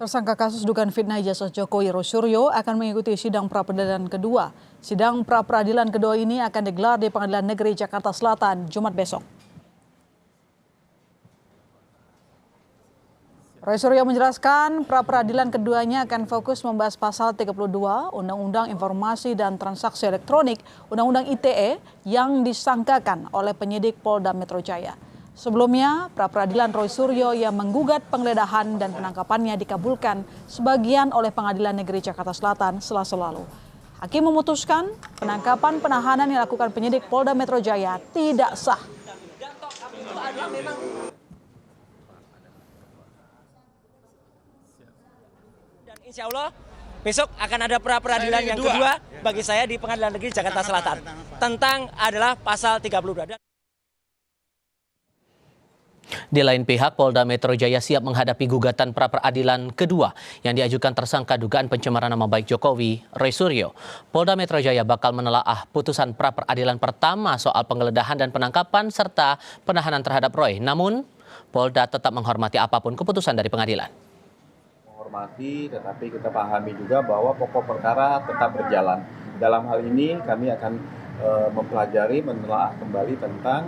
Tersangka kasus dugaan fitnah ijazah Jokowi Roy akan mengikuti sidang pra-peradilan kedua. Sidang pra-peradilan kedua ini akan digelar di Pengadilan Negeri Jakarta Selatan Jumat besok. Roy menjelaskan pra-peradilan keduanya akan fokus membahas pasal 32 Undang-Undang Informasi dan Transaksi Elektronik Undang-Undang ITE yang disangkakan oleh penyidik Polda Metro Jaya. Sebelumnya, pra-peradilan Roy Suryo yang menggugat penggeledahan dan penangkapannya dikabulkan sebagian oleh Pengadilan Negeri Jakarta Selatan Selasa lalu. Hakim memutuskan penangkapan penahanan yang dilakukan penyidik Polda Metro Jaya tidak sah. Dan insya Allah besok akan ada pra-peradilan yang kedua bagi saya di Pengadilan Negeri Jakarta Selatan tentang adalah pasal 32. Di lain pihak, Polda Metro Jaya siap menghadapi gugatan pra-peradilan kedua yang diajukan tersangka dugaan pencemaran nama baik Jokowi, Roy Suryo. Polda Metro Jaya bakal menelaah putusan pra-peradilan pertama soal penggeledahan dan penangkapan serta penahanan terhadap Roy. Namun, Polda tetap menghormati apapun keputusan dari pengadilan. Menghormati, tetapi kita pahami juga bahwa pokok perkara tetap berjalan. Dalam hal ini kami akan mempelajari, menelaah kembali tentang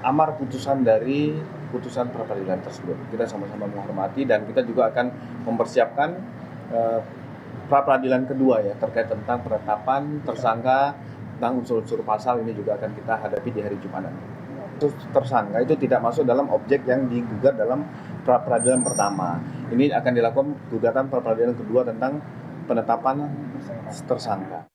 amar putusan dari putusan pra-peradilan tersebut. Kita sama-sama menghormati dan kita juga akan mempersiapkan pra-peradilan kedua ya terkait tentang penetapan tersangka tentang unsur-unsur pasal ini juga akan kita hadapi di hari Jumat nanti. Tersangka itu tidak masuk dalam objek yang digugat dalam pra-peradilan pertama. Ini akan dilakukan gugatan pra-peradilan kedua tentang penetapan tersangka.